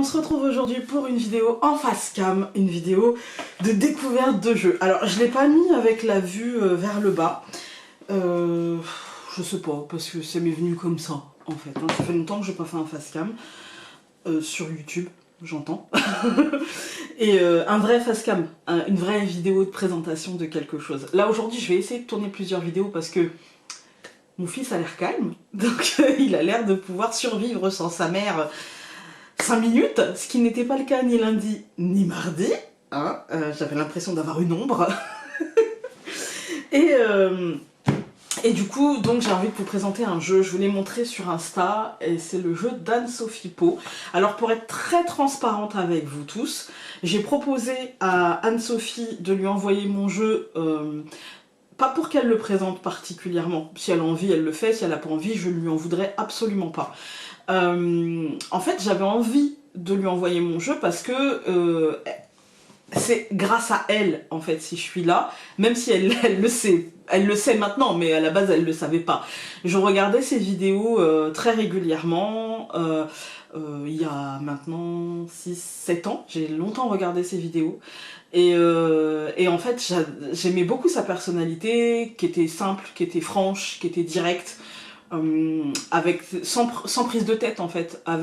on se retrouve aujourd'hui pour une vidéo en face cam, une vidéo de découverte de jeux. Alors je l'ai pas mis avec la vue vers le bas, je sais pas, parce que ça m'est venu comme ça en fait. Hein. Ça fait longtemps que je n'ai pas fait un face cam, sur YouTube, j'entends. Et un vrai face cam, une vraie vidéo de présentation de quelque chose. Là aujourd'hui je vais essayer de tourner plusieurs vidéos parce que mon fils a l'air calme, donc il a l'air de pouvoir survivre sans sa mère 5 minutes, ce qui n'était pas le cas ni lundi ni mardi. Hein, j'avais l'impression d'avoir une ombre. et du coup, donc j'ai envie de vous présenter un jeu. Je vous l'ai montré sur Insta, et c'est le jeu d'Anne-Sophie Pau. Alors pour être très transparente avec vous tous, j'ai proposé à Anne-Sophie de lui envoyer mon jeu... pas pour qu'elle le présente particulièrement. Si elle a envie, elle le fait. Si elle n'a pas envie, je lui en voudrais absolument pas. En fait, j'avais envie de lui envoyer mon jeu parce que c'est grâce à elle, en fait, si je suis là. Même si elle le sait. Elle le sait maintenant, mais à la base, elle le savait pas. Je regardais ses vidéos très régulièrement. Il y a maintenant 6-7 ans. J'ai longtemps regardé ses vidéos. Et en fait, j'aimais beaucoup sa personnalité, qui était simple, qui était franche, qui était directe, sans prise de tête en fait. En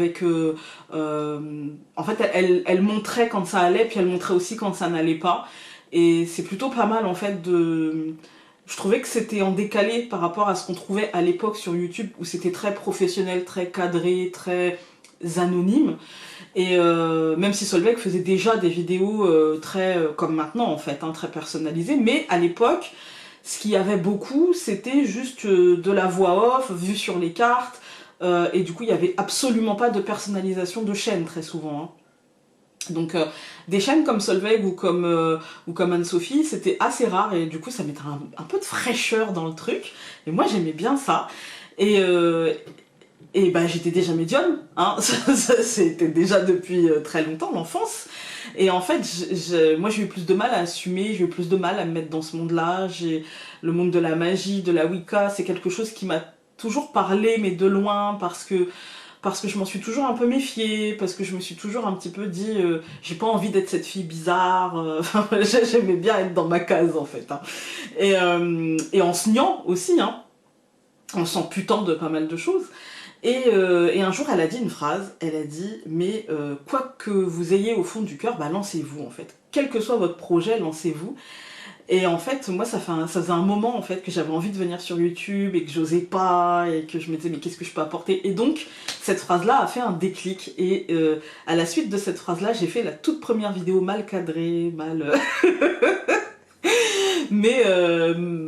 fait, elle montrait quand ça allait, puis elle montrait aussi quand ça n'allait pas. Et c'est plutôt pas mal en fait de... Je trouvais que c'était en décalé par rapport à ce qu'on trouvait à l'époque sur YouTube, où c'était très professionnel, très cadré, très anonyme. Et même si Solveig faisait déjà des vidéos très, comme maintenant en fait, hein, très personnalisées, mais à l'époque, ce qu'il y avait beaucoup, c'était juste de la voix off, vue sur les cartes, et du coup, il n'y avait absolument pas de personnalisation de chaîne très souvent. Hein. Donc des chaînes comme Solveig ou comme Anne-Sophie, c'était assez rare, et du coup, ça mettait un peu de fraîcheur dans le truc, et moi, j'aimais bien ça. Et bah, j'étais déjà médium, hein. C'était déjà depuis très longtemps, l'enfance. Et en fait, moi j'ai eu plus de mal à assumer, j'ai eu plus de mal à me mettre dans ce monde-là. Le monde de la magie, de la Wicca, c'est quelque chose qui m'a toujours parlé, mais de loin, parce que je m'en suis toujours un peu méfiée, parce que je me suis toujours un petit peu dit, j'ai pas envie d'être cette fille bizarre, j'aimais bien être dans ma case en fait. Hein. Et en se niant aussi, hein, en s'en putant de pas mal de choses. Et un jour, elle a dit une phrase, elle a dit « Mais quoi que vous ayez au fond du cœur, bah, lancez-vous en fait. Quel que soit votre projet, lancez-vous. » Et en fait, moi, ça faisait un moment en fait que j'avais envie de venir sur YouTube et que j'osais pas, et que je me disais « Mais qu'est-ce que je peux apporter ?» Et donc, cette phrase-là a fait un déclic. Et à la suite de cette phrase-là, j'ai fait la toute première vidéo mal cadrée, Mais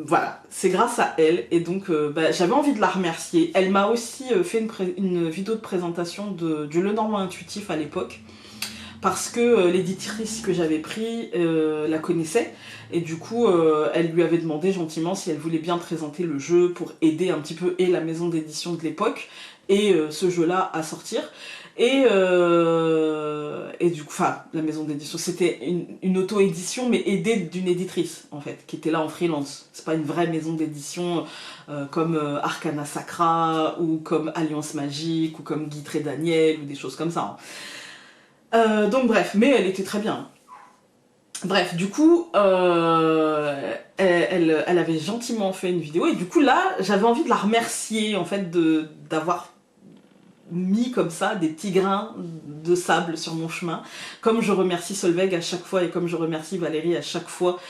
voilà, c'est grâce à elle, et donc bah, j'avais envie de la remercier. Elle m'a aussi fait une vidéo de présentation du Lenormand Intuitif à l'époque, parce que l'éditrice que j'avais pris la connaissait, et du coup elle lui avait demandé gentiment si elle voulait bien présenter le jeu pour aider un petit peu et la maison d'édition de l'époque et ce jeu-là à sortir. Et du coup, enfin, la maison d'édition, c'était une auto-édition, mais aidée d'une éditrice, en fait, qui était là en freelance. C'est pas une vraie maison d'édition comme Arcana Sacra, ou comme Alliance Magique, ou comme Guy Trédaniel, ou des choses comme ça. Hein. Donc bref, mais elle était très bien. Bref, du coup, elle avait gentiment fait une vidéo, et du coup là, j'avais envie de la remercier, en fait, d'avoir mis comme ça des petits grains de sable sur mon chemin, comme je remercie Solveig à chaque fois, et comme je remercie Valérie à chaque fois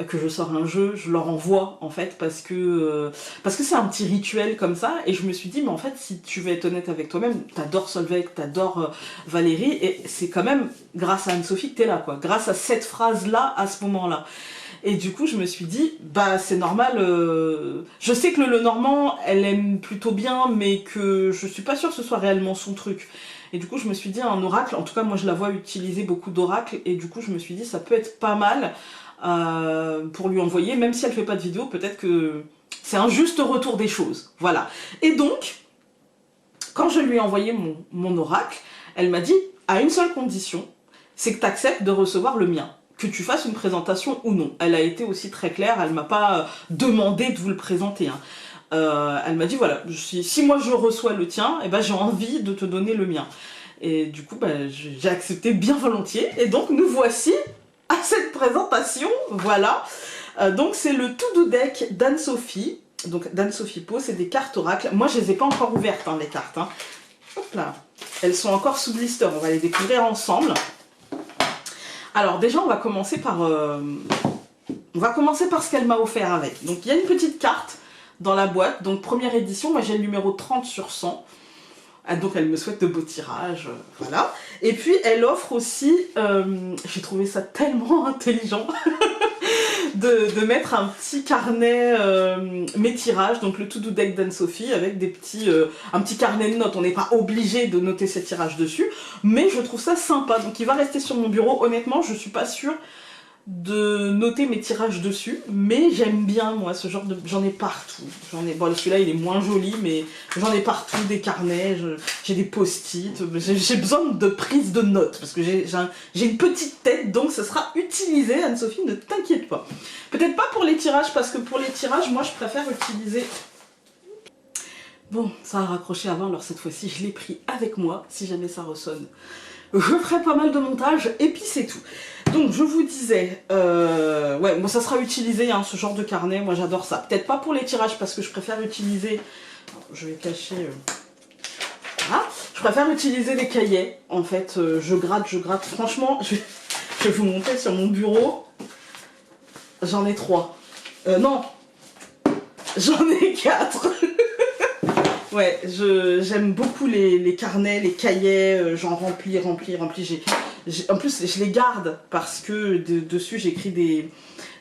que je sors un jeu, je leur envoie en fait, parce que c'est un petit rituel comme ça. Et je me suis dit, mais en fait, si tu veux être honnête avec toi-même, t'adores Solveig, t'adores Valérie, et c'est quand même grâce à Anne-Sophie que t'es là, quoi, grâce à cette phrase-là, à ce moment-là. Et du coup, je me suis dit, bah c'est normal, je sais que le Lenormand, elle aime plutôt bien, mais que je suis pas sûre que ce soit réellement son truc. Et du coup, je me suis dit, un oracle, en tout cas, moi je la vois utiliser beaucoup d'oracles, et du coup, je me suis dit, ça peut être pas mal pour lui envoyer, même si elle fait pas de vidéo, peut-être que c'est un juste retour des choses. Voilà. Et donc, quand je lui ai envoyé mon oracle, elle m'a dit, à une seule condition, c'est que tu acceptes de recevoir le mien. Que tu fasses une présentation ou non. Elle a été aussi très claire, elle m'a pas demandé de vous le présenter. Hein. Elle m'a dit voilà, si moi je reçois le tien, eh ben j'ai envie de te donner le mien. Et du coup, j'ai accepté bien volontiers. Et donc, nous voici à cette présentation. Voilà. Donc, c'est le To-Do Deck d'Anne-Sophie. Donc, d'Anne-Sophie Po, c'est des cartes oracle. Moi, je les ai pas encore ouvertes, hein, les cartes. Hein. Hop là. Elles sont encore sous blister. On va les découvrir ensemble. Alors, déjà, on va commencer par ce qu'elle m'a offert avec. Donc, il y a une petite carte dans la boîte. Donc, première édition. Moi, j'ai le numéro 30 sur 100. Donc elle me souhaite de beaux tirages, voilà. Et puis elle offre aussi, j'ai trouvé ça tellement intelligent, de mettre un petit carnet, mes tirages, donc le To-Do Deck d'Anne-Sophie, avec des petits, un petit carnet de notes. On n'est pas obligé de noter ses tirages dessus, mais je trouve ça sympa. Donc il va rester sur mon bureau. Honnêtement, je suis pas sûre de noter mes tirages dessus, mais j'aime bien moi ce genre de... J'en ai partout, bon, celui-là il est moins joli, mais j'en ai partout, des carnets, j'ai des post-it, j'ai besoin de prise de notes, parce que j'ai une petite tête, donc ça sera utilisé, Anne-Sophie, ne t'inquiète pas. Peut-être pas pour les tirages, parce que pour les tirages, moi je préfère utiliser... Bon, ça a raccroché avant, alors cette fois-ci je l'ai pris avec moi, si jamais ça ressonne. Je ferai pas mal de montage, et puis c'est tout. Donc je vous disais, ouais, bon, ça sera utilisé, hein, ce genre de carnet, moi j'adore ça. Peut-être pas pour les tirages, parce que je préfère utiliser... Je vais cacher... Voilà. Je préfère utiliser les cahiers, en fait, je gratte. Franchement, je vais vous montrer sur mon bureau. J'en ai 3. Non, j'en ai 4. Ouais, j'aime beaucoup les carnets, les cahiers, j'en remplis. En plus, je les garde parce que dessus, j'écris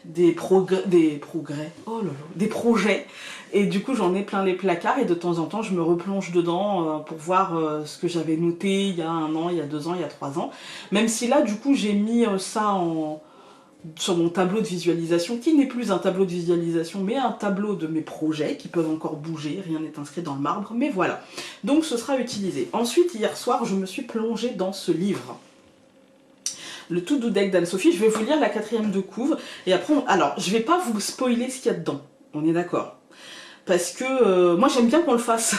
des progrès, oh là là, des projets. Et du coup, j'en ai plein les placards et de temps en temps, je me replonge dedans pour voir ce que j'avais noté il y a 1 an, il y a 2 ans, il y a 3 ans. Même si là, du coup, j'ai mis ça sur mon tableau de visualisation, qui n'est plus un tableau de visualisation, mais un tableau de mes projets qui peuvent encore bouger, rien n'est inscrit dans le marbre, mais voilà. Donc ce sera utilisé. Ensuite, hier soir, je me suis plongée dans ce livre. Le To-Do Deck d'Anne-Sophie, je vais vous lire la 4e de couve, et après, alors, je vais pas vous spoiler ce qu'il y a dedans, on est d'accord. Parce que moi j'aime bien qu'on le fasse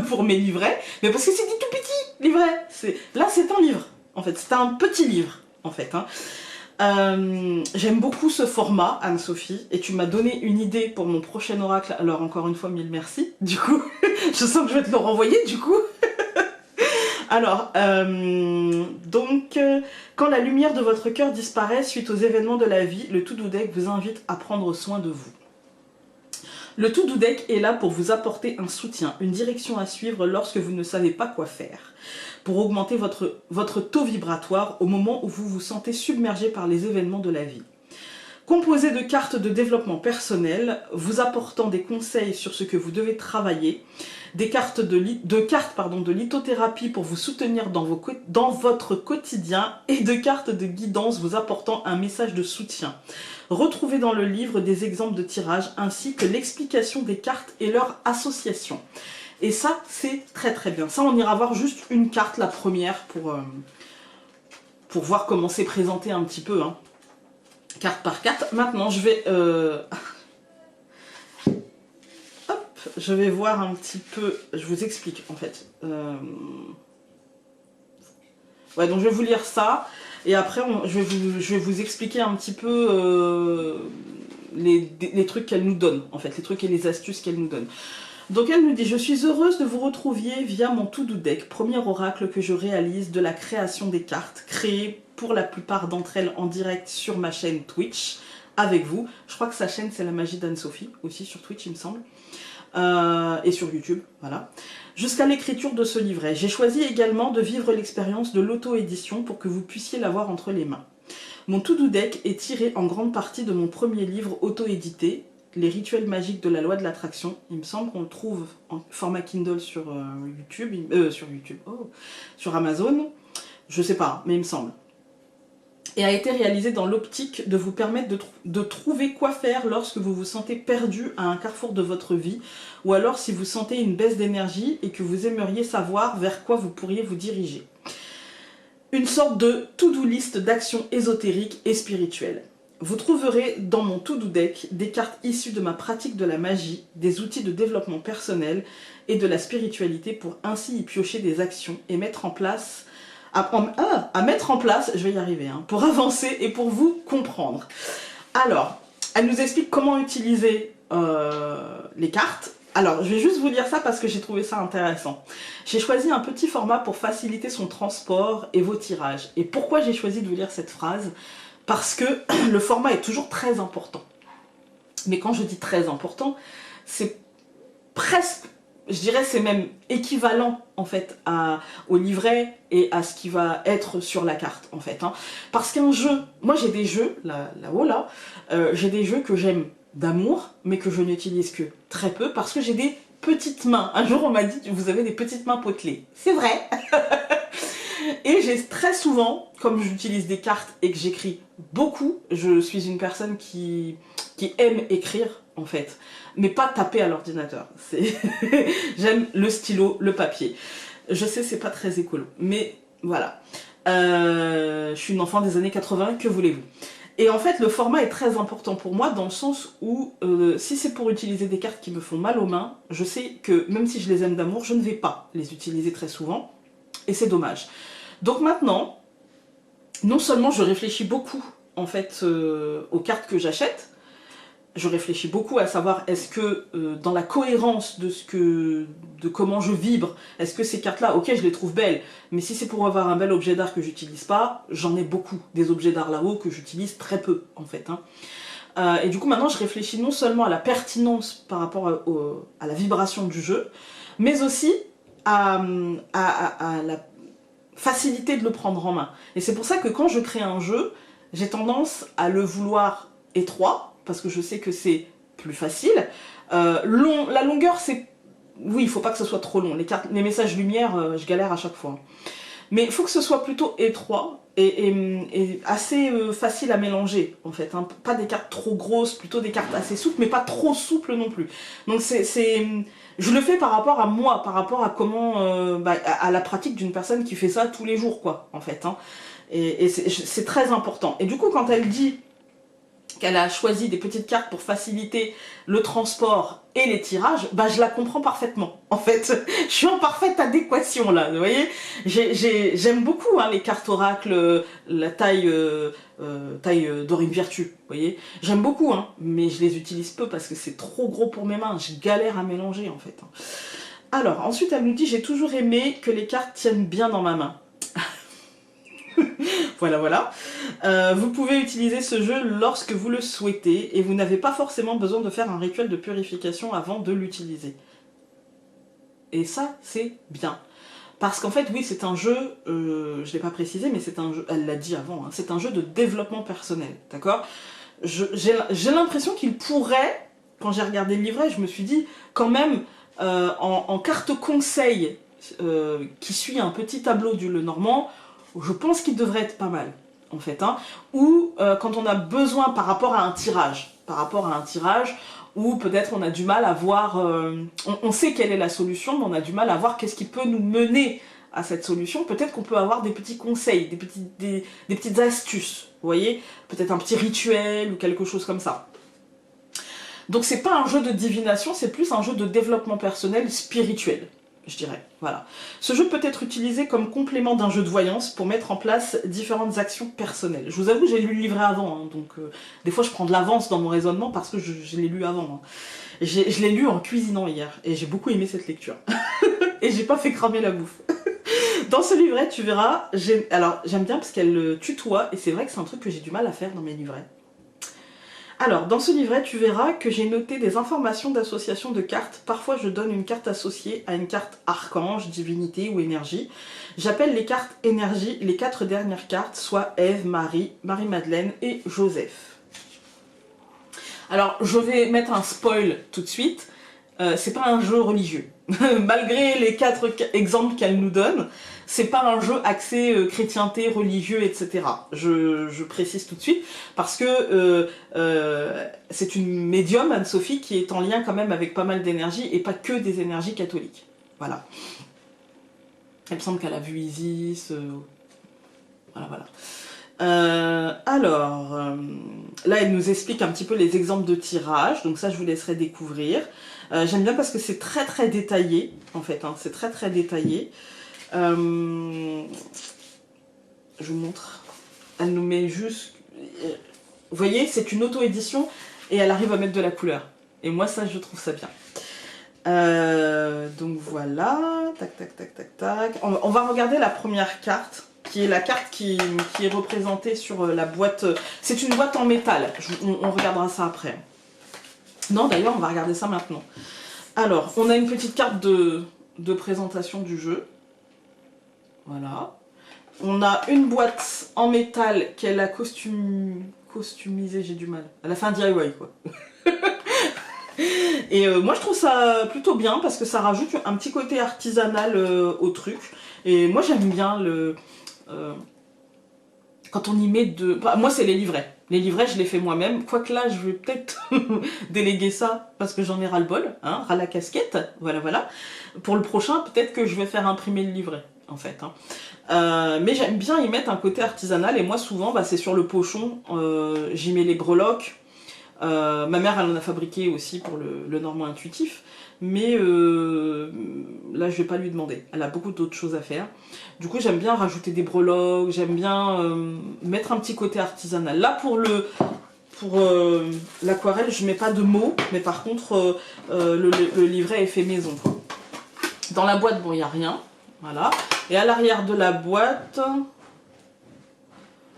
pour mes livrets, mais parce que c'est des tout petits livrets. Là c'est un livre, en fait, c'est un petit livre, en fait, hein. J'aime beaucoup ce format, Anne-Sophie, et tu m'as donné une idée pour mon prochain oracle, alors encore une fois, mille merci, du coup, je sens que je vais te le renvoyer, du coup. Alors, donc, quand la lumière de votre cœur disparaît suite aux événements de la vie, le To-Do Deck vous invite à prendre soin de vous. Le To-Do Deck est là pour vous apporter un soutien, une direction à suivre lorsque vous ne savez pas quoi faire, pour augmenter votre taux vibratoire au moment où vous vous sentez submergé par les événements de la vie. Composé de cartes de développement personnel, vous apportant des conseils sur ce que vous devez travailler, des cartes de lithothérapie pour vous soutenir dans votre quotidien et de cartes de guidance vous apportant un message de soutien. Retrouvez dans le livre des exemples de tirage ainsi que l'explication des cartes et leur association. Et ça, c'est très très bien. Ça, on ira voir juste une carte, la première, pour voir comment c'est présenté un petit peu, hein. Carte par carte. Maintenant, je vais... Hop, je vais voir un petit peu... Je vous explique, en fait. Ouais, donc je vais vous lire ça. Et après, je vais vous expliquer un petit peu les trucs qu'elle nous donne, en fait, les trucs et les astuces qu'elle nous donne. Donc elle nous dit « Je suis heureuse de vous retrouver via mon To-Do Deck, premier oracle que je réalise de la création des cartes, créées pour la plupart d'entre elles en direct sur ma chaîne Twitch, avec vous. » Je crois que sa chaîne, c'est la magie d'Anne-Sophie, aussi sur Twitch, il me semble. Et sur YouTube, voilà. Jusqu'à l'écriture de ce livret. J'ai choisi également de vivre l'expérience de l'auto-édition pour que vous puissiez l'avoir entre les mains. Mon To-Do Deck est tiré en grande partie de mon premier livre auto-édité, Les rituels magiques de la loi de l'attraction. Il me semble qu'on le trouve en format Kindle sur sur Amazon. Je sais pas, mais il me semble. Et a été réalisé dans l'optique de vous permettre de trouver quoi faire lorsque vous vous sentez perdu à un carrefour de votre vie, ou alors si vous sentez une baisse d'énergie et que vous aimeriez savoir vers quoi vous pourriez vous diriger. Une sorte de to-do list d'actions ésotériques et spirituelles. Vous trouverez dans mon to-do deck des cartes issues de ma pratique de la magie, des outils de développement personnel et de la spiritualité pour ainsi y piocher des actions et mettre en place à mettre en place, je vais y arriver, hein, pour avancer et pour vous comprendre. Alors, elle nous explique comment utiliser les cartes. Alors, je vais juste vous lire ça parce que j'ai trouvé ça intéressant. J'ai choisi un petit format pour faciliter son transport et vos tirages. Et pourquoi j'ai choisi de vous lire cette phrase? Parce que le format est toujours très important. Mais quand je dis très important, c'est presque, je dirais c'est même équivalent en fait au livret et à ce qui va être sur la carte en fait. Hein. Parce qu'un jeu, moi j'ai des jeux, là-haut là, j'ai des jeux que j'aime d'amour, mais que je n'utilise que très peu parce que j'ai des petites mains. Un jour on m'a dit, vous avez des petites mains potelées. C'est vrai. Et j'ai très souvent, comme j'utilise des cartes et que j'écris beaucoup, je suis une personne qui aime écrire en fait, mais pas taper à l'ordinateur. J'aime le stylo, le papier. Je sais, c'est pas très écolo, mais voilà. Je suis une enfant des années 80, que voulez-vous? Et en fait, le format est très important pour moi dans le sens où, si c'est pour utiliser des cartes qui me font mal aux mains, je sais que même si je les aime d'amour, je ne vais pas les utiliser très souvent, et c'est dommage. Donc maintenant, non seulement je réfléchis beaucoup en fait aux cartes que j'achète, je réfléchis beaucoup à savoir est-ce que dans la cohérence de comment je vibre, est-ce que ces cartes-là, ok je les trouve belles, mais si c'est pour avoir un bel objet d'art que j'utilise pas, j'en ai beaucoup des objets d'art là-haut que j'utilise très peu en fait. Hein. Et du coup maintenant je réfléchis non seulement à la pertinence par rapport à la vibration du jeu, mais aussi à la facilité de le prendre en main. Et c'est pour ça que quand je crée un jeu, j'ai tendance à le vouloir étroit, parce que je sais que c'est plus facile. La longueur, c'est... Oui, il faut pas que ce soit trop long. Les messages lumière, je galère à chaque fois. Mais il faut que ce soit plutôt étroit et assez facile à mélanger, en fait. Hein. Pas des cartes trop grosses, plutôt des cartes assez souples, mais pas trop souples non plus. Donc je le fais par rapport à moi, par rapport à comment, à la pratique d'une personne qui fait ça tous les jours, quoi, en fait. Hein. Et c'est très important. Et du coup, quand elle dit qu'elle a choisi des petites cartes pour faciliter le transport et les tirages, bah je la comprends parfaitement, en fait. Je suis en parfaite adéquation, là, vous voyez. J'aime beaucoup hein, les cartes oracle, la taille Dorine Virtue, vous voyez. J'aime beaucoup, hein, mais je les utilise peu parce que c'est trop gros pour mes mains. Je galère à mélanger, en fait. Alors, ensuite, elle nous dit « J'ai toujours aimé que les cartes tiennent bien dans ma main. » Voilà, voilà. Vous pouvez utiliser ce jeu lorsque vous le souhaitez et vous n'avez pas forcément besoin de faire un rituel de purification avant de l'utiliser. Et ça, c'est bien. Parce qu'en fait, oui, c'est un jeu, je ne l'ai pas précisé, mais c'est un jeu, elle l'a dit avant, hein, c'est un jeu de développement personnel, d'accord? J'ai l'impression qu'il pourrait, quand j'ai regardé le livret, je me suis dit, quand même, en carte conseil qui suit un petit tableau du Lenormand, je pense qu'il devrait être pas mal, en fait. Hein. Ou quand on a besoin par rapport à un tirage, ou peut-être on a du mal à voir, on sait quelle est la solution, mais on a du mal à voir qu'est-ce qui peut nous mener à cette solution. Peut-être qu'on peut avoir des petits conseils, des petites astuces, vous voyez, peut-être un petit rituel ou quelque chose comme ça. Donc c'est pas un jeu de divination, c'est plus un jeu de développement personnel spirituel, je dirais. Voilà. Ce jeu peut être utilisé comme complément d'un jeu de voyance pour mettre en place différentes actions personnelles. Je vous avoue, j'ai lu le livret avant, hein, donc des fois je prends de l'avance dans mon raisonnement parce que je l'ai lu avant. Hein. Je l'ai lu en cuisinant hier et j'ai beaucoup aimé cette lecture. Et j'ai pas fait cramer la bouffe. Dans ce livret, tu verras, alors j'aime bien parce qu'elle tutoie et c'est vrai que c'est un truc que j'ai du mal à faire dans mes livrets. Alors, dans ce livret, tu verras que j'ai noté des informations d'association de cartes. Parfois, je donne une carte associée à une carte archange, divinité ou énergie. J'appelle les cartes énergie les 4 dernières cartes, soit Ève, Marie, Marie-Madeleine et Joseph. Alors, je vais mettre un spoil tout de suite. C'est pas un jeu religieux. Malgré les 4 exemples qu'elle nous donne, c'est pas un jeu axé chrétienté, religieux, etc. Je précise tout de suite, parce que c'est une médium, Anne-Sophie, qui est en lien quand même avec pas mal d'énergie, et pas que des énergies catholiques. Voilà. Il me semble qu'elle a vu Isis, voilà, voilà. Là elle nous explique un petit peu les exemples de tirage, donc ça je vous laisserai découvrir. J'aime bien parce que c'est très très détaillé, en fait, hein, c'est très très détaillé. je vous montre. Elle nous met juste... Vous voyez, c'est une auto-édition et elle arrive à mettre de la couleur. Et moi, ça, je trouve ça bien. Donc voilà, tac, tac, tac, tac, tac. On va regarder la première carte, qui est la carte qui est représentée sur la boîte. C'est une boîte en métal, on regardera ça après. Non, d'ailleurs, on va regarder ça maintenant. Alors, on a une petite carte de présentation du jeu. Voilà. On a une boîte en métal qu'elle a customisée, j'ai du mal. Elle a fait un DIY, quoi. Et moi je trouve ça plutôt bien parce que ça rajoute un petit côté artisanal au truc. Et moi j'aime bien quand on y met de... Moi c'est les livrets. Les livrets je les fais moi-même. Quoique là je vais peut-être déléguer ça parce que j'en ai ras-le-bol, hein, ras la casquette. Voilà, voilà. Pour le prochain peut-être que je vais faire imprimer le livret en fait. Hein. Mais j'aime bien y mettre un côté artisanal et moi souvent bah, c'est sur le pochon. J'y mets les breloques. Ma mère elle en a fabriqué aussi pour le normand intuitif, mais là je vais pas lui demander, elle a beaucoup d'autres choses à faire. Du coup j'aime bien rajouter des breloques, j'aime bien mettre un petit côté artisanal. Là pour l'aquarelle je mets pas de mots, mais par contre le livret est fait maison. Dans la boîte bon il n'y a rien, voilà. Et à l'arrière de la boîte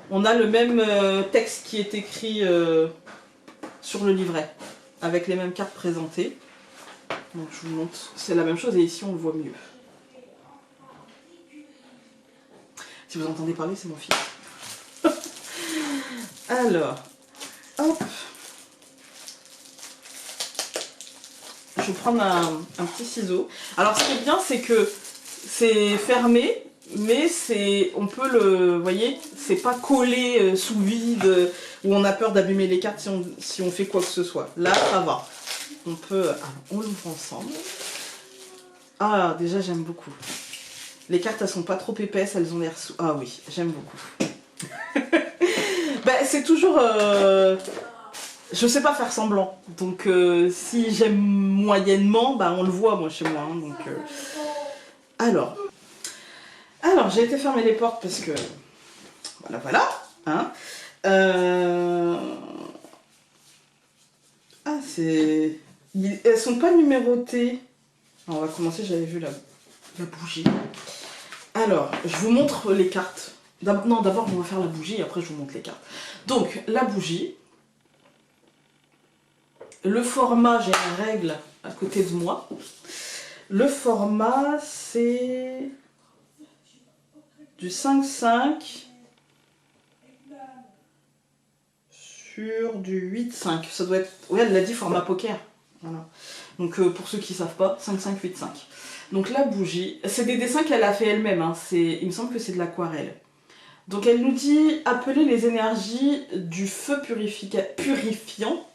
on a le même texte qui est écrit sur le livret, avec les mêmes cartes présentées. Donc je vous montre, c'est la même chose et ici on le voit mieux. Si vous entendez parler, c'est mon fils. Alors, hop. Je vais prendre un petit ciseau. Alors ce qui est bien, c'est que c'est fermé, mais on peut le, vous voyez, c'est pas collé sous vide où on a peur d'abîmer les cartes si on fait quoi que ce soit. Là, ça va. On peut, alors, on l'ouvre ensemble. Ah, déjà j'aime beaucoup. Les cartes, elles sont pas trop épaisses, elles ont l'air sous. Ah oui, j'aime beaucoup. Ben, c'est toujours. Je sais pas faire semblant. Donc, si j'aime moyennement, bah on le voit moi chez moi. Hein, donc, alors, j'ai été fermer les portes parce que voilà, voilà. Hein. Ah, c'est. Elles sont pas numérotées. Alors, on va commencer. J'avais vu la bougie. Alors, je vous montre les cartes. Non, d'abord on va faire la bougie et après je vous montre les cartes. Donc, la bougie. Le format, j'ai une règle à côté de moi. Le format, c'est du 5,5 sur du 8,5. Ça doit être... Oui, elle l'a dit, format poker. Voilà. Donc, pour ceux qui ne savent pas, 5,5, 8,5. Donc, la bougie, c'est des dessins qu'elle a fait elle-même. Hein. Il me semble que c'est de l'aquarelle. Donc, elle nous dit « Appelez les énergies du feu purifiant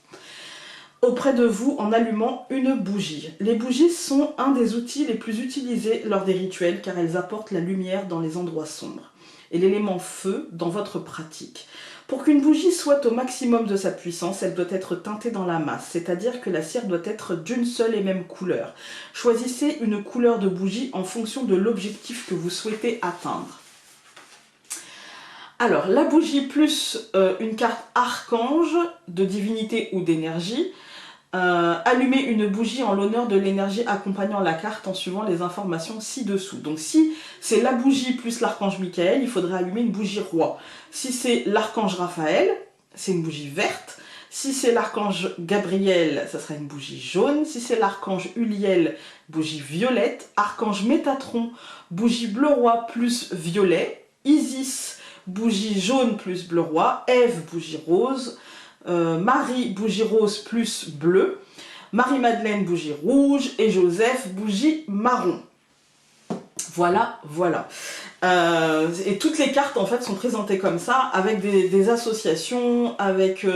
auprès de vous en allumant une bougie. Les bougies sont un des outils les plus utilisés lors des rituels car elles apportent la lumière dans les endroits sombres et l'élément feu dans votre pratique. Pour qu'une bougie soit au maximum de sa puissance, elle doit être teintée dans la masse, c'est-à-dire que la cire doit être d'une seule et même couleur. Choisissez une couleur de bougie en fonction de l'objectif que vous souhaitez atteindre. Alors, la bougie plus une carte archange de divinité ou d'énergie. Allumer une bougie en l'honneur de l'énergie accompagnant la carte en suivant les informations ci-dessous. Donc si c'est la bougie plus l'archange Michael, il faudrait allumer une bougie roi. Si c'est l'archange Raphaël, c'est une bougie verte. Si c'est l'archange Gabriel, ça sera une bougie jaune. Si c'est l'archange Uliel, bougie violette. Archange Métatron, bougie bleu roi plus violet. Isis, bougie jaune plus bleu roi. Ève, bougie rose. Marie, bougie rose plus bleu, Marie-Madeleine, bougie rouge, et Joseph, bougie marron. Voilà, voilà. Et toutes les cartes en fait sont présentées comme ça, avec des associations, avec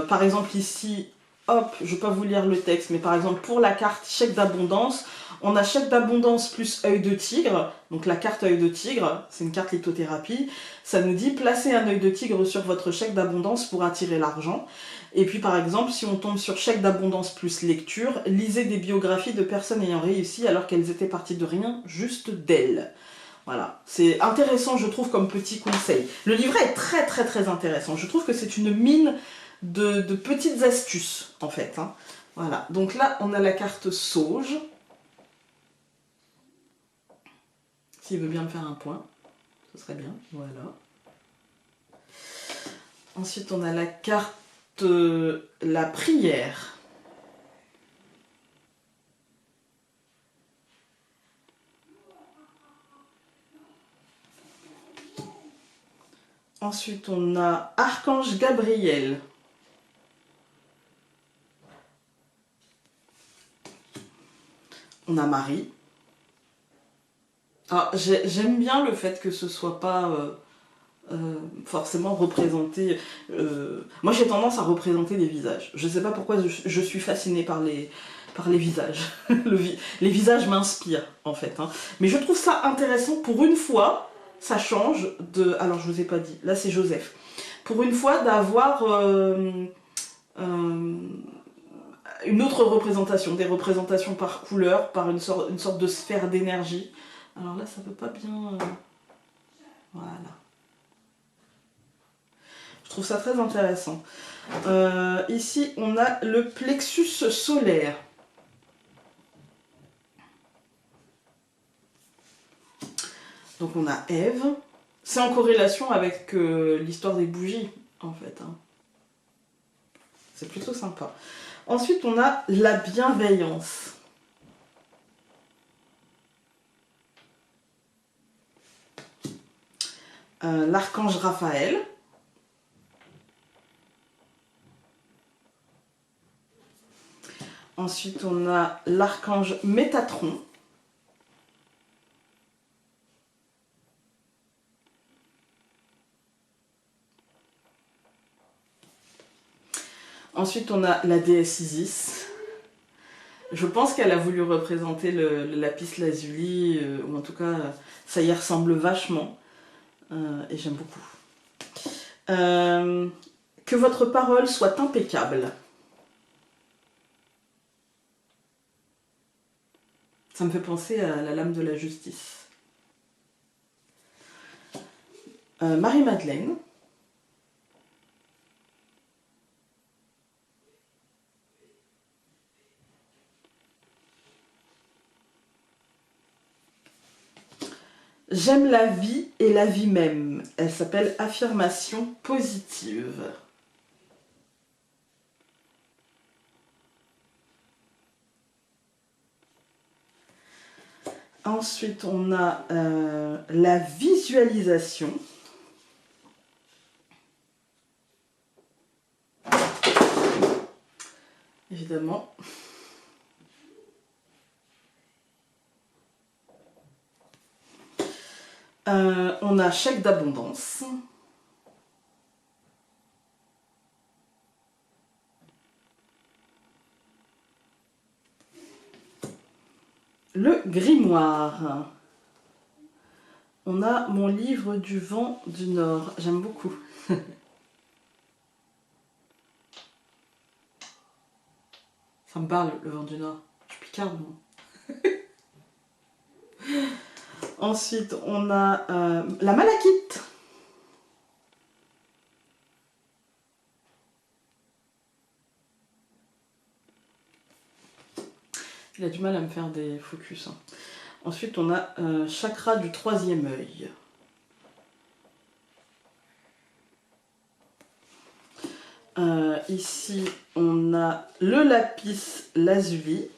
par exemple ici, hop, je ne vais pas vous lire le texte, mais par exemple pour la carte chèque d'abondance, on a chèque d'abondance plus œil de tigre. Donc la carte œil de tigre, c'est une carte lithothérapie. Ça nous dit placez un œil de tigre sur votre chèque d'abondance pour attirer l'argent. Et puis par exemple, si on tombe sur chèque d'abondance plus lecture, lisez des biographies de personnes ayant réussi alors qu'elles étaient parties de rien, juste d'elles. Voilà, c'est intéressant, je trouve, comme petit conseil. Le livret est très très très intéressant. Je trouve que c'est une mine de petites astuces, en fait. Hein. Voilà, donc là, on a la carte sauge. S'il veut bien me faire un point, ce serait bien. Voilà. Ensuite, on a la carte la prière. Ensuite, on a Archange Gabriel. On a Marie. Alors, j'aime bien le fait que ce soit pas forcément représenté... moi, j'ai tendance à représenter des visages. Je sais pas pourquoi je suis fascinée par les visages. Les visages m'inspirent, en fait. Hein. Mais je trouve ça intéressant. Pour une fois, ça change de... Alors, je vous ai pas dit. Là, c'est Joseph. Pour une fois, d'avoir... une autre représentation, des représentations par couleur, par une sorte de sphère d'énergie. Alors là, ça peut pas bien... Voilà. Je trouve ça très intéressant. Ici, on a le plexus solaire. Donc on a Ève. C'est en corrélation avec l'histoire des bougies, en fait. Hein. C'est plutôt sympa. Ensuite, on a la bienveillance. L'archange Raphaël. Ensuite, on a l'archange Métatron. Ensuite, on a la déesse Isis. Je pense qu'elle a voulu représenter le lapis lazuli, ou en tout cas, ça y ressemble vachement. Et j'aime beaucoup. Que votre parole soit impeccable. Ça me fait penser à la lame de la justice. Marie-Madeleine. J'aime la vie et la vie même. Elle s'appelle Affirmation positive. Ensuite, on a la visualisation. Évidemment. On a chèque d'abondance. Le grimoire. On a mon livre du vent du Nord. J'aime beaucoup. Ça me parle, le vent du Nord. Je suis picarde, moi. Ensuite, on a la malachite. Il a du mal à me faire des focus. Hein. Ensuite, on a chakra du troisième œil. Ici, on a le lapis lazuli.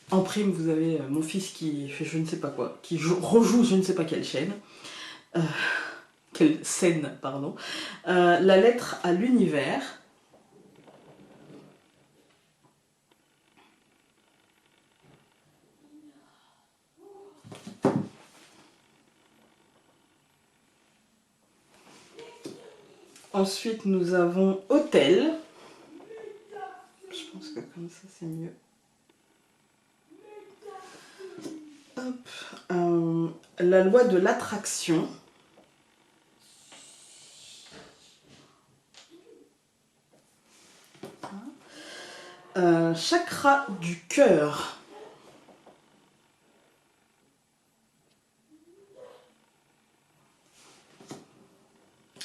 En prime, vous avez mon fils qui fait je ne sais pas quoi, qui rejoue je ne sais pas quelle chaîne. Quelle scène, pardon. La lettre à l'univers. Ensuite, nous avons hôtel. Je pense que comme ça, c'est mieux. Hop. La loi de l'attraction. Chakra du cœur.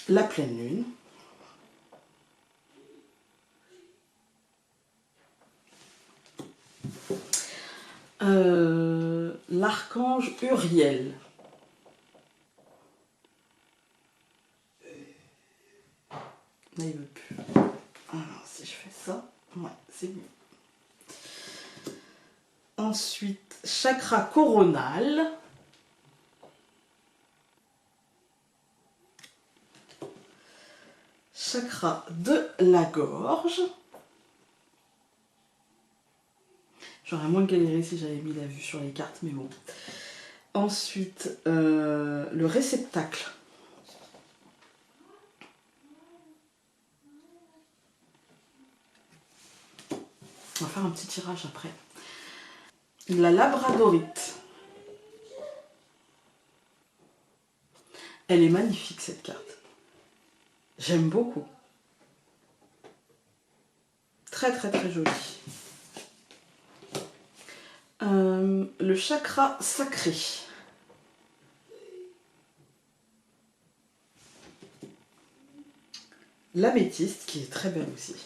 La pleine lune. L'archange Uriel. Là, il veut plus. Alors, si je fais ça, ouais, c'est mieux. Ensuite, chakra coronal. Chakra de la gorge. J'aurais moins galéré si j'avais mis la vue sur les cartes, mais bon. Ensuite, le réceptacle. On va faire un petit tirage après. La labradorite. Elle est magnifique cette carte. J'aime beaucoup. Très très très jolie. Le chakra sacré. L'améthyste qui est très belle aussi.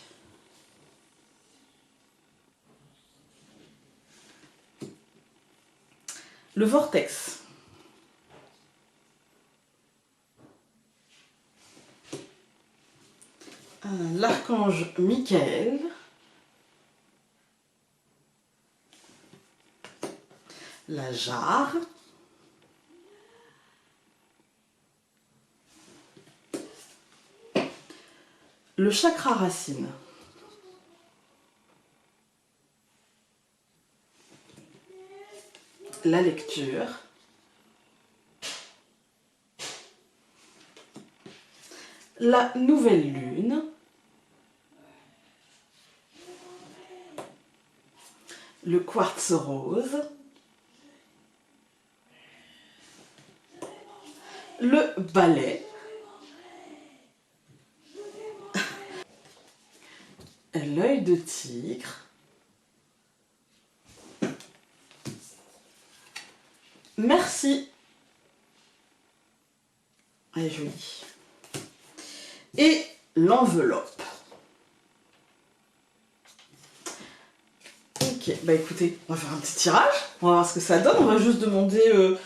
Le vortex. L'archange Michael. La jarre. Le chakra racine. La lecture. La nouvelle lune. Le quartz rose. Le balai. L'œil de tigre. Merci. Elle est jolie. Et l'enveloppe. Ok, bah écoutez, on va faire un petit tirage. On va voir ce que ça donne. On va juste demander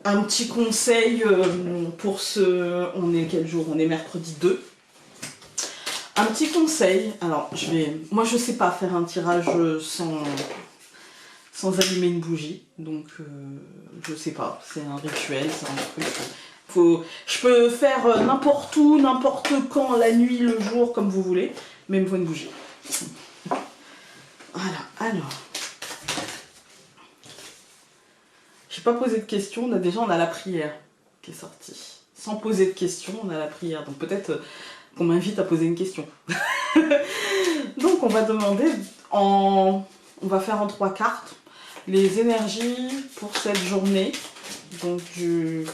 un petit conseil pour ce... On est quel jour? On est mercredi 2. Un petit conseil. Alors, moi, je sais pas faire un tirage sans allumer une bougie. Donc, je sais pas. C'est un rituel, c'est un truc. Je peux faire n'importe où, n'importe quand, la nuit, le jour, comme vous voulez. Mais il me faut une bougie. Voilà, alors. J'ai pas posé de questions. Là, déjà, on a la prière qui est sortie. Sans poser de questions, on a la prière. Donc, peut-être qu'on m'invite à poser une question. Donc, on va demander on va faire en 3 cartes les énergies pour cette journée. Donc, du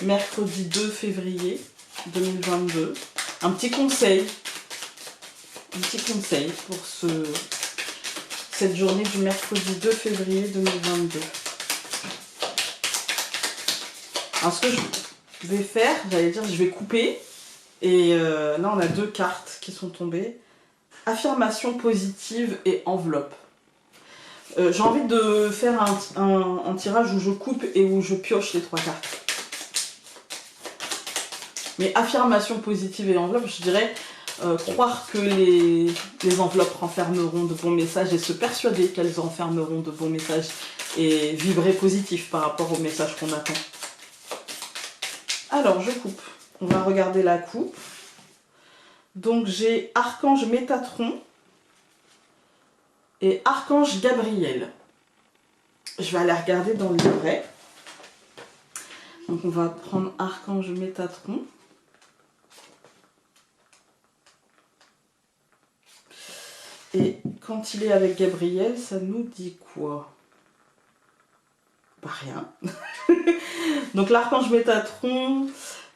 mercredi 2 février 2022. Un petit conseil. Un petit conseil pour cette journée du mercredi 2 février 2022. Alors, ce que je vais faire, j'allais dire, je vais couper. Et là, on a 2 cartes qui sont tombées. Affirmation positive et enveloppe. J'ai envie de faire un tirage où je coupe et où je pioche les 3 cartes. Mais affirmation positive et enveloppe, je dirais croire que les enveloppes renfermeront de bons messages et se persuader qu'elles renfermeront de bons messages et vibrer positif par rapport aux messages qu'on attend. Alors, je coupe. On va regarder la coupe. Donc, j'ai Archange Métatron et Archange Gabriel. Je vais aller regarder dans le livret. Donc, on va prendre Archange Métatron. Et quand il est avec Gabriel, ça nous dit quoi? Bah, rien. Donc, l'archange Métatron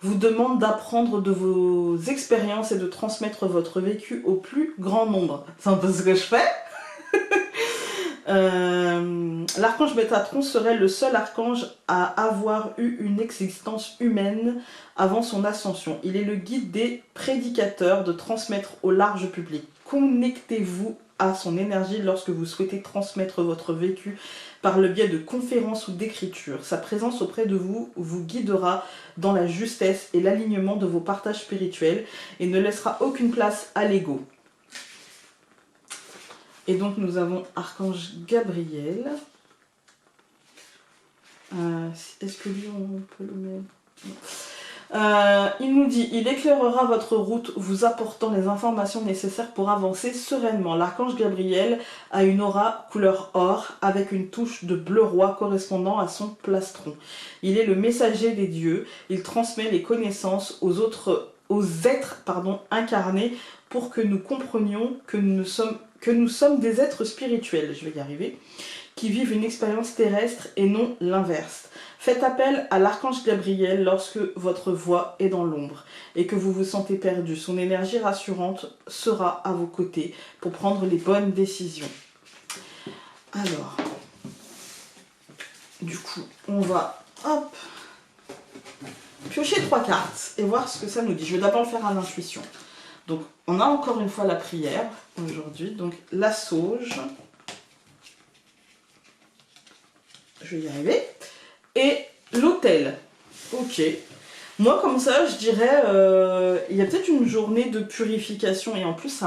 vous demande d'apprendre de vos expériences et de transmettre votre vécu au plus grand nombre. C'est un peu ce que je fais. L'archange Métatron serait le seul archange à avoir eu une existence humaine avant son ascension. Il est le guide des prédicateurs de transmettre au large public. Connectez-vous à son énergie lorsque vous souhaitez transmettre votre vécu par le biais de conférences ou d'écriture. Sa présence auprès de vous vous guidera dans la justesse et l'alignement de vos partages spirituels et ne laissera aucune place à l'ego. Et donc nous avons Archange Gabriel. Est-ce que lui on peut le mettre? Il nous dit, il éclairera votre route, vous apportant les informations nécessaires pour avancer sereinement. L'archange Gabriel a une aura couleur or, avec une touche de bleu roi correspondant à son plastron. Il est le messager des dieux, il transmet les connaissances aux êtres incarnés pour que nous comprenions que nous sommes des êtres spirituels, je vais y arriver, qui vivent une expérience terrestre et non l'inverse. Faites appel à l'archange Gabriel lorsque votre voix est dans l'ombre et que vous vous sentez perdu. Son énergie rassurante sera à vos côtés pour prendre les bonnes décisions. Alors, du coup, on va piocher 3 cartes et voir ce que ça nous dit. Je vais d'abord le faire à l'intuition. Donc, on a encore une fois la prière aujourd'hui. Donc, la sauge. Je vais y arriver. Et l'autel. Ok. Moi, comme ça, je dirais, il y a peut-être une journée de purification. Et en plus,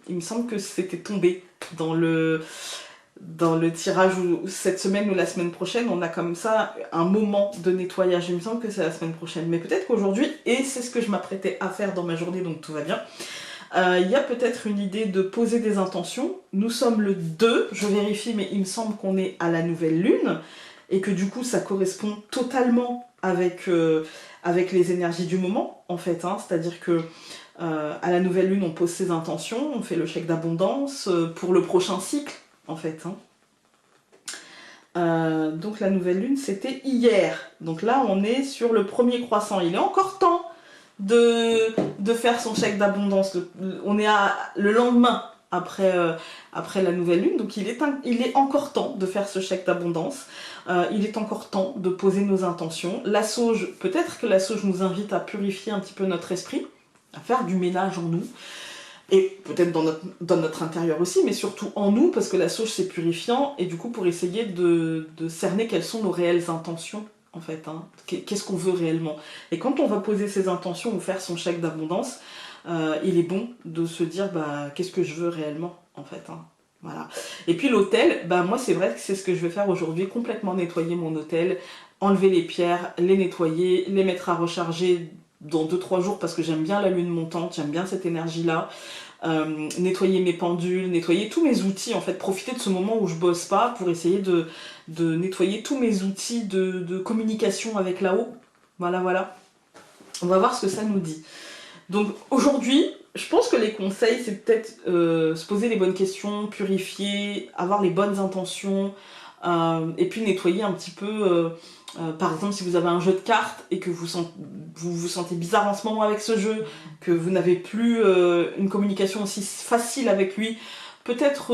il me semble que c'était tombé dans le tirage cette semaine ou la semaine prochaine. On a comme ça un moment de nettoyage. Il me semble que c'est la semaine prochaine. Mais peut-être qu'aujourd'hui, et c'est ce que je m'apprêtais à faire dans ma journée, donc tout va bien. Il y a peut-être une idée de poser des intentions. Nous sommes le 2, je vérifie, mais il me semble qu'on est à la nouvelle lune. Et que du coup ça correspond totalement avec les énergies du moment en fait, hein. C'est-à-dire que à la nouvelle lune on pose ses intentions, on fait le chèque d'abondance pour le prochain cycle en fait, hein. Donc la nouvelle lune c'était hier, donc là on est sur le premier croissant, il est encore temps de faire son chèque d'abondance, on est le lendemain après la nouvelle lune, donc il est encore temps de faire ce chèque d'abondance. Il est encore temps de poser nos intentions. La sauge, peut-être que la sauge nous invite à purifier un petit peu notre esprit, à faire du ménage en nous, et peut-être dans notre intérieur aussi, mais surtout en nous, parce que la sauge c'est purifiant, et du coup pour essayer de cerner quelles sont nos réelles intentions, en fait, hein. Qu'est-ce qu'on veut réellement. Et quand on va poser ses intentions ou faire son chèque d'abondance, il est bon de se dire qu'est-ce que je veux réellement, en fait, hein. Voilà. Et puis l'autel, moi c'est vrai que c'est ce que je vais faire aujourd'hui, complètement nettoyer mon autel, enlever les pierres, les nettoyer, les mettre à recharger dans 2-3 jours parce que j'aime bien la lune montante, j'aime bien cette énergie-là. Nettoyer mes pendules, nettoyer tous mes outils, en fait, profiter de ce moment où je bosse pas pour essayer de nettoyer tous mes outils de communication avec là-haut. Voilà. On va voir ce que ça nous dit. Donc aujourd'hui, je pense que les conseils, c'est peut-être se poser les bonnes questions, purifier, avoir les bonnes intentions, et puis nettoyer un petit peu. Par exemple, si vous avez un jeu de cartes et que vous vous sentez bizarre en ce moment avec ce jeu, que vous n'avez plus une communication aussi facile avec lui, peut-être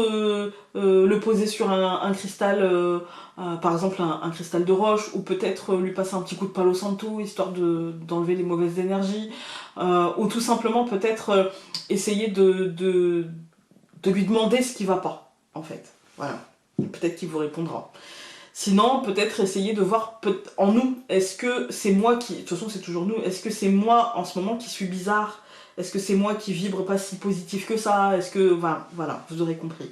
le poser sur un cristal, par exemple un cristal de roche, ou peut-être lui passer un petit coup de Palo Santo, histoire d'enlever les mauvaises énergies, ou tout simplement peut-être essayer de lui demander ce qui va pas, en fait. Voilà. Peut-être qu'il vous répondra. Sinon, peut-être essayer de voir en nous, est-ce que c'est moi qui... De toute façon, c'est toujours nous. Est-ce que c'est moi, en ce moment, qui suis bizarre? Est-ce que c'est moi qui vibre pas si positif que ça? Est-ce que... Voilà, vous aurez compris.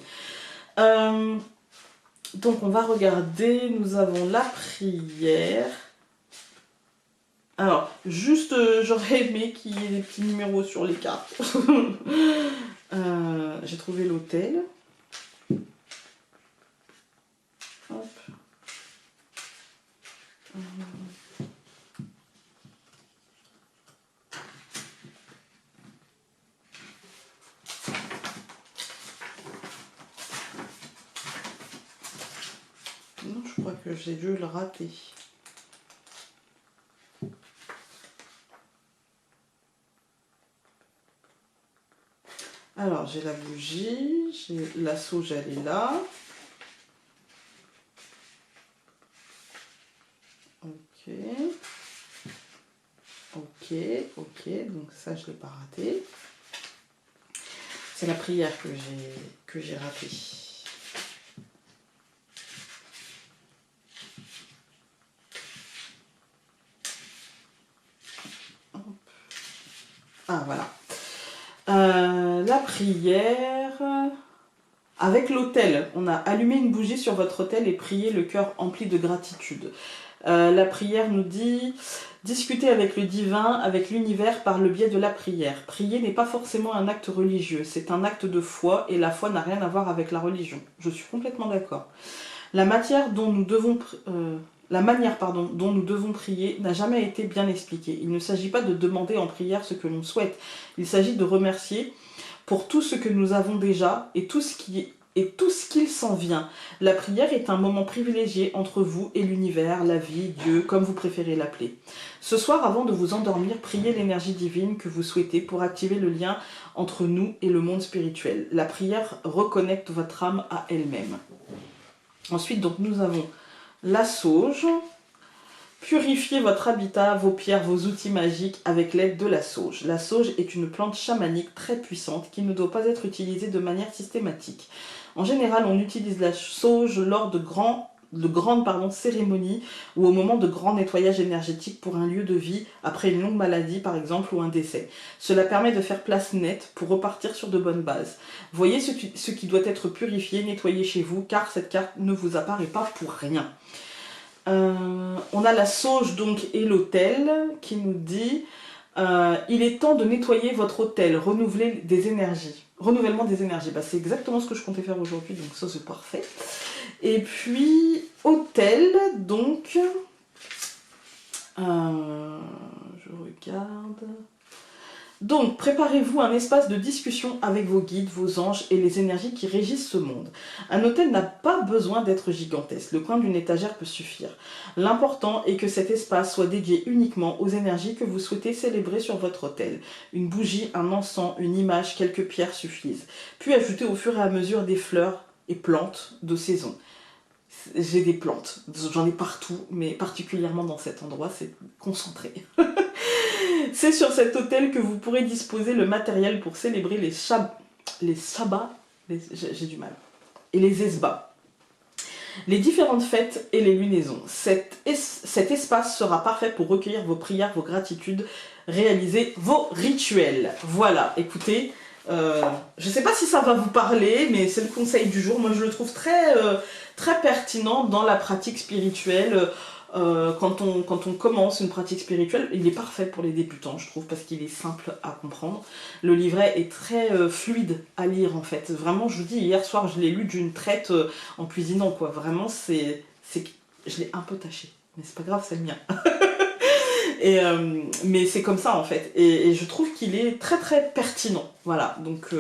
Donc, on va regarder. Nous avons la prière. Alors, juste, j'aurais aimé qu'il y ait des petits numéros sur les cartes. J'ai trouvé l'autel. Hop. Non, je crois que j'ai dû le rater. Alors, j'ai la bougie, j'ai la sauge, elle est là. ok, donc ça je l'ai pas raté. C'est la prière que j'ai ratée. Ah voilà. La prière. Avec l'autel, on a allumé une bougie sur votre autel et prié le cœur empli de gratitude. La prière nous dit discuter avec le divin, avec l'univers par le biais de la prière. Prier n'est pas forcément un acte religieux, c'est un acte de foi et la foi n'a rien à voir avec la religion. Je suis complètement d'accord. La manière dont nous devons prier n'a jamais été bien expliquée. Il ne s'agit pas de demander en prière ce que l'on souhaite, il s'agit de remercier pour tout ce que nous avons déjà et tout ce qu'il s'en vient. La prière est un moment privilégié entre vous et l'univers, la vie, Dieu, comme vous préférez l'appeler. Ce soir, avant de vous endormir, priez l'énergie divine que vous souhaitez pour activer le lien entre nous et le monde spirituel. La prière reconnecte votre âme à elle-même. Ensuite, donc, nous avons la sauge. Purifiez votre habitat, vos pierres, vos outils magiques avec l'aide de la sauge. La sauge est une plante chamanique très puissante qui ne doit pas être utilisée de manière systématique. En général, on utilise la sauge lors de grandes cérémonies ou au moment de grands nettoyages énergétiques pour un lieu de vie après une longue maladie par exemple ou un décès. Cela permet de faire place nette pour repartir sur de bonnes bases. Voyez ce qui doit être purifié, nettoyé chez vous car cette carte ne vous apparaît pas pour rien. On a la sauge donc et l'autel qui nous dit il est temps de nettoyer votre autel, renouvellement des énergies. Bah, c'est exactement ce que je comptais faire aujourd'hui, donc ça c'est parfait. Et puis autel, donc je regarde. Donc, préparez-vous un espace de discussion avec vos guides, vos anges et les énergies qui régissent ce monde. Un autel n'a pas besoin d'être gigantesque, le coin d'une étagère peut suffire. L'important est que cet espace soit dédié uniquement aux énergies que vous souhaitez célébrer sur votre autel. Une bougie, un encens, une image, quelques pierres suffisent. Puis ajoutez au fur et à mesure des fleurs et plantes de saison. J'ai des plantes, j'en ai partout, mais particulièrement dans cet endroit, c'est concentré. C'est sur cet autel que vous pourrez disposer le matériel pour célébrer les sabbats, j'ai du mal, et les esbats, les différentes fêtes et les lunaisons. Cet espace sera parfait pour recueillir vos prières, vos gratitudes, réaliser vos rituels. Voilà, écoutez, je sais pas si ça va vous parler, mais c'est le conseil du jour. Moi je le trouve très pertinent dans la pratique spirituelle. Quand on commence une pratique spirituelle, il est parfait pour les débutants, je trouve, parce qu'il est simple à comprendre. Le livret est très fluide à lire, en fait. Vraiment, je vous dis, hier soir, je l'ai lu d'une traite en cuisinant, quoi. Vraiment, je l'ai un peu taché. Mais c'est pas grave, c'est le mien. Mais c'est comme ça, en fait. Et je trouve qu'il est très pertinent. Voilà, donc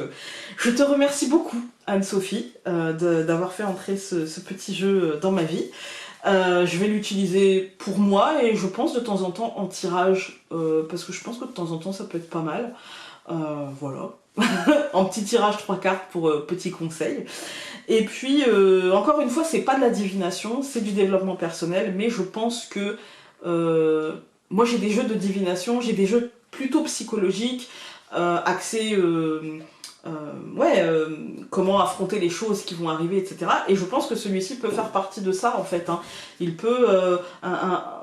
je te remercie beaucoup, Anne-Sophie, d'avoir fait entrer ce petit jeu dans ma vie. Je vais l'utiliser pour moi et je pense de temps en temps en tirage parce que je pense que de temps en temps ça peut être pas mal. Voilà. En petit tirage 3 cartes pour petit conseil. Et puis encore une fois, c'est pas de la divination, c'est du développement personnel, mais je pense que moi j'ai des jeux de divination, j'ai des jeux plutôt psychologiques, axés comment affronter les choses qui vont arriver, etc. Et je pense que celui-ci peut faire partie de ça, en fait. Hein. Il peut...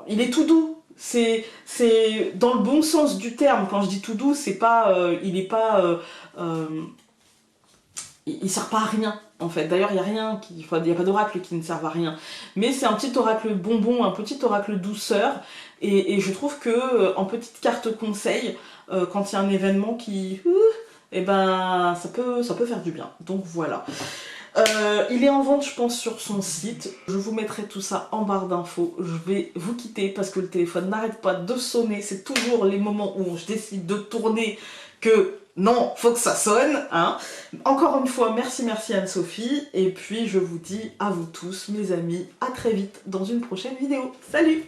il est tout doux. C'est dans le bon sens du terme. Quand je dis tout doux, c'est pas... il est pas... il sert pas à rien, en fait. D'ailleurs, il n'y a rien il n'y a pas d'oracle qui ne servent à rien. Mais c'est un petit oracle bonbon, un petit oracle douceur. Et je trouve que en petite carte conseil, quand il y a un événement qui... et ben ça peut faire du bien. Donc voilà. Il est en vente, je pense, sur son site. Je vous mettrai tout ça en barre d'infos. Je vais vous quitter parce que le téléphone n'arrête pas de sonner. C'est toujours les moments où je décide de tourner que non, faut que ça sonne. Hein. Encore une fois, merci Anne-Sophie. Et puis je vous dis à vous tous, mes amis, à très vite dans une prochaine vidéo. Salut!